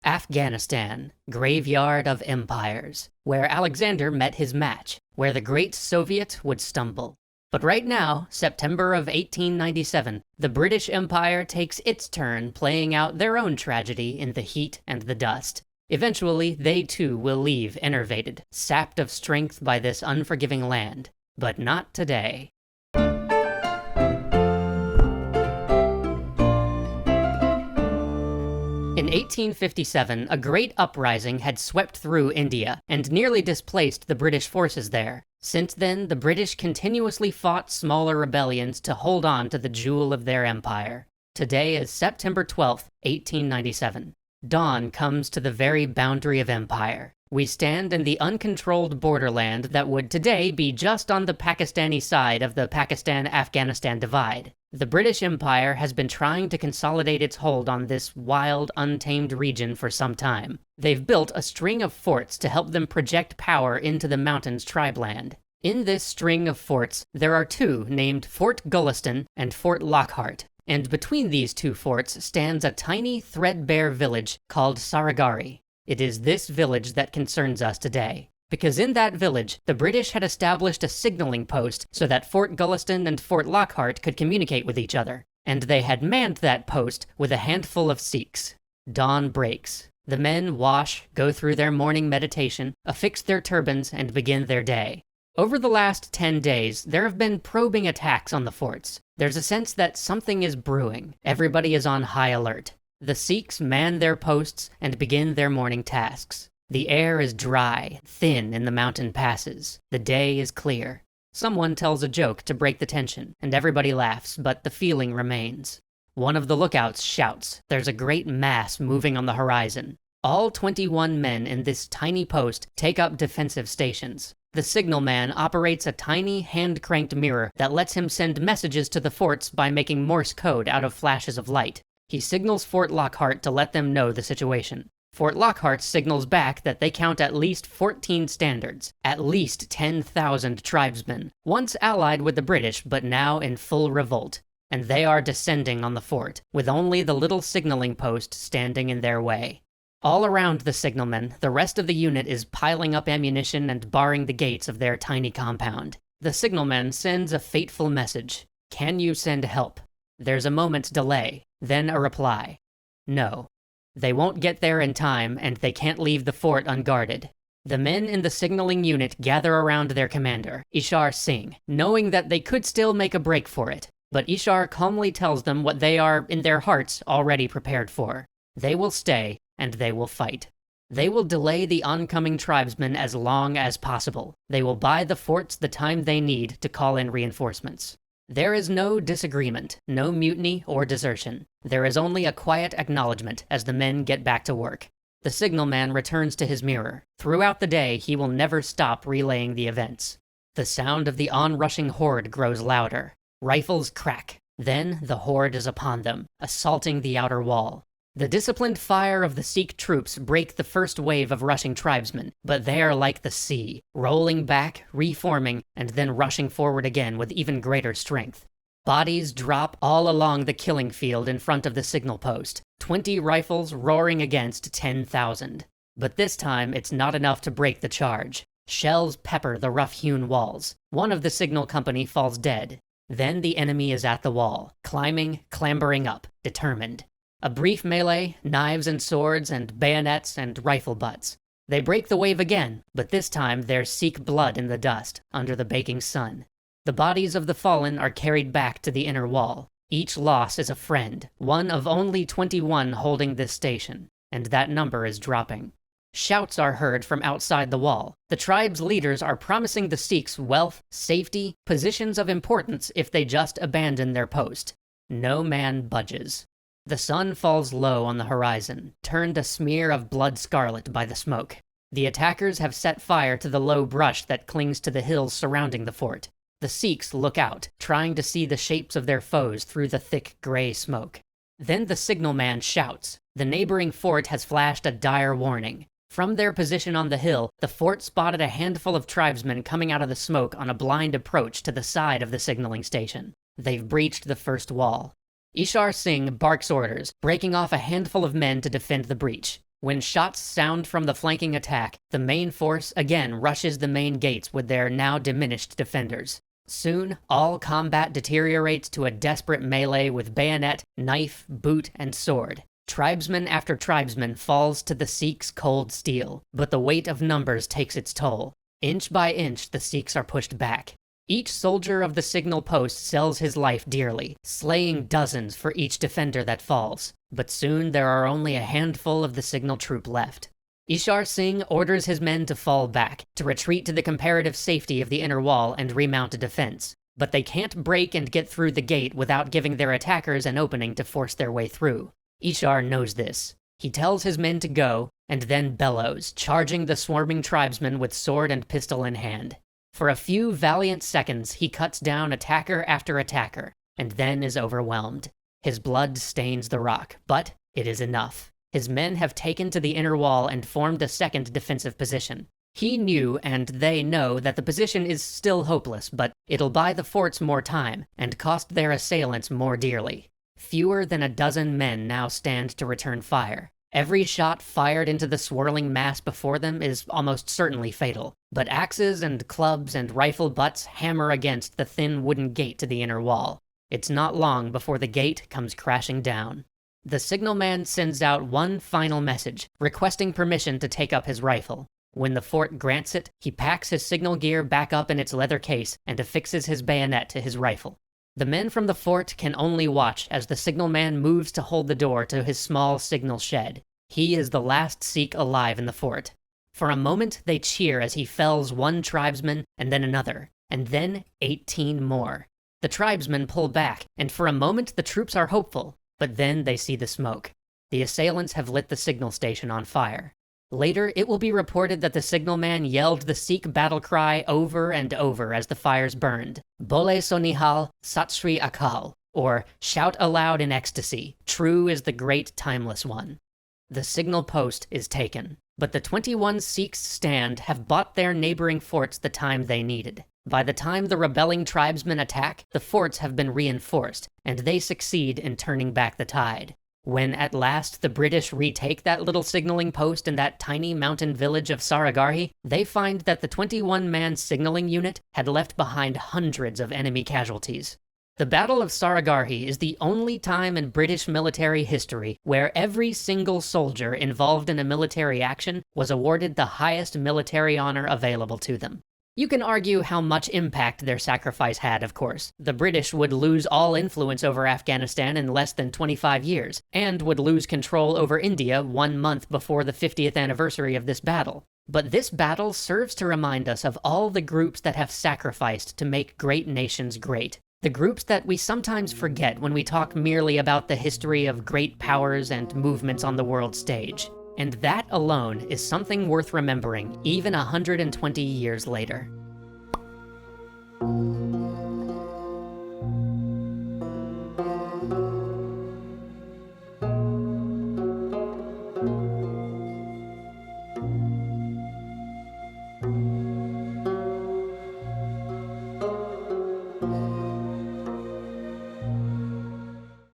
Afghanistan, graveyard of empires, where Alexander met his match, where the great Soviet would stumble. But right now, September of 1897, the British Empire takes its turn playing out their own tragedy in the heat and the dust. Eventually, they too will leave enervated, sapped of strength by this unforgiving land. But not today. In 1857, a great uprising had swept through India and nearly displaced the British forces there. Since then, the British continuously fought smaller rebellions to hold on to the jewel of their empire. Today is September 12th, 1897. Dawn comes to the very boundary of empire. We stand in the uncontrolled borderland that would today be just on the Pakistani side of the Pakistan-Afghanistan divide. The British Empire has been trying to consolidate its hold on this wild, untamed region for some time. They've built a string of forts to help them project power into the mountains tribeland. In this string of forts, there are two named Fort Gulistan and Fort Lockhart, and between these two forts stands a tiny, threadbare village called Saragarhi. It is this village that concerns us today, because in that village, the British had established a signaling post so that Fort Gulistan and Fort Lockhart could communicate with each other, and they had manned that post with a handful of Sikhs. Dawn breaks. The men wash, go through their morning meditation, affix their turbans, and begin their day. Over the last 10 days, there have been probing attacks on the forts. There's a sense that something is brewing. Everybody is on high alert. The Sikhs man their posts and begin their morning tasks. The air is dry, thin in the mountain passes. The day is clear. Someone tells a joke to break the tension, and everybody laughs, but the feeling remains. One of the lookouts shouts, "There's a great mass moving on the horizon." All 21 men in this tiny post take up defensive stations. The signalman operates a tiny hand-cranked mirror that lets him send messages to the forts by making Morse code out of flashes of light. He signals Fort Lockhart to let them know the situation. Fort Lockhart signals back that they count at least 14 standards, at least 10,000 tribesmen, once allied with the British but now in full revolt, and they are descending on the fort, with only the little signaling post standing in their way. All around the signalmen, the rest of the unit is piling up ammunition and barring the gates of their tiny compound. The signalman sends a fateful message. "Can you send help?" There's a moment's delay, then a reply. No. They won't get there in time, and they can't leave the fort unguarded. The men in the signaling unit gather around their commander, Ishar Singh, knowing that they could still make a break for it. But Ishar calmly tells them what they are, in their hearts, already prepared for. They will stay, and they will fight. They will delay the oncoming tribesmen as long as possible. They will buy the forts the time they need to call in reinforcements. There is no disagreement, no mutiny or desertion. There is only a quiet acknowledgement as the men get back to work. The signalman returns to his mirror. Throughout the day, he will never stop relaying the events. The sound of the onrushing horde grows louder. Rifles crack. Then the horde is upon them, assaulting the outer wall. The disciplined fire of the Sikh troops break the first wave of rushing tribesmen, but they are like the sea, rolling back, reforming, and then rushing forward again with even greater strength. Bodies drop all along the killing field in front of the signal post, 20 rifles roaring against 10,000. But this time, it's not enough to break the charge. Shells pepper the rough-hewn walls. One of the signal company falls dead. Then the enemy is at the wall, climbing, clambering up, determined. A brief melee, knives and swords and bayonets and rifle butts. They break the wave again, but this time there's Sikh blood in the dust, under the baking sun. The bodies of the fallen are carried back to the inner wall. Each loss is a friend, one of only 21 holding this station, and that number is dropping. Shouts are heard from outside the wall. The tribe's leaders are promising the Sikhs wealth, safety, positions of importance if they just abandon their post. No man budges. The sun falls low on the horizon, turned a smear of blood scarlet by the smoke. The attackers have set fire to the low brush that clings to the hills surrounding the fort. The Sikhs look out, trying to see the shapes of their foes through the thick gray smoke. Then the signalman shouts. The neighboring fort has flashed a dire warning. From their position on the hill, the fort spotted a handful of tribesmen coming out of the smoke on a blind approach to the side of the signaling station. They've breached the first wall. Ishar Singh barks orders, breaking off a handful of men to defend the breach. When shots sound from the flanking attack, the main force again rushes the main gates with their now diminished defenders. Soon, all combat deteriorates to a desperate melee with bayonet, knife, boot, and sword. Tribesman after tribesman falls to the Sikhs' cold steel, but the weight of numbers takes its toll. Inch by inch, the Sikhs are pushed back. Each soldier of the signal post sells his life dearly, slaying dozens for each defender that falls. But soon there are only a handful of the signal troop left. Ishar Singh orders his men to fall back, to retreat to the comparative safety of the inner wall and remount a defense. But they can't break and get through the gate without giving their attackers an opening to force their way through. Ishar knows this. He tells his men to go, and then bellows, charging the swarming tribesmen with sword and pistol in hand. For a few valiant seconds, he cuts down attacker after attacker, and then is overwhelmed. His blood stains the rock, but it is enough. His men have taken to the inner wall and formed a second defensive position. He knew, and they know, that the position is still hopeless, but it'll buy the forts more time, and cost their assailants more dearly. Fewer than a dozen men now stand to return fire. Every shot fired into the swirling mass before them is almost certainly fatal, but axes and clubs and rifle butts hammer against the thin wooden gate to the inner wall. It's not long before the gate comes crashing down. The signalman sends out one final message, requesting permission to take up his rifle. When the fort grants it, he packs his signal gear back up in its leather case and affixes his bayonet to his rifle. The men from the fort can only watch as the signalman moves to hold the door to his small signal shed. He is the last Sikh alive in the fort. For a moment, they cheer as he fells one tribesman and then another, and then 18 more. The tribesmen pull back, and for a moment the troops are hopeful, but then they see the smoke. The assailants have lit the signal station on fire. Later, it will be reported that the signalman yelled the Sikh battle cry over and over as the fires burned. Bole so nihal, Sat Sri Akal, or shout aloud in ecstasy, true is the great timeless one. The signal post is taken, but the 21 Sikhs stand have bought their neighboring forts the time they needed. By the time the rebelling tribesmen attack, the forts have been reinforced, and they succeed in turning back the tide. When at last the British retake that little signaling post in that tiny mountain village of Saragarhi, they find that the 21-man signaling unit had left behind hundreds of enemy casualties. The Battle of Saragarhi is the only time in British military history where every single soldier involved in a military action was awarded the highest military honor available to them. You can argue how much impact their sacrifice had, of course. The British would lose all influence over Afghanistan in less than 25 years, and would lose control over India 1 month before the 50th anniversary of this battle. But this battle serves to remind us of all the groups that have sacrificed to make great nations great. The groups that we sometimes forget when we talk merely about the history of great powers and movements on the world stage. And that alone is something worth remembering, even 120 years later.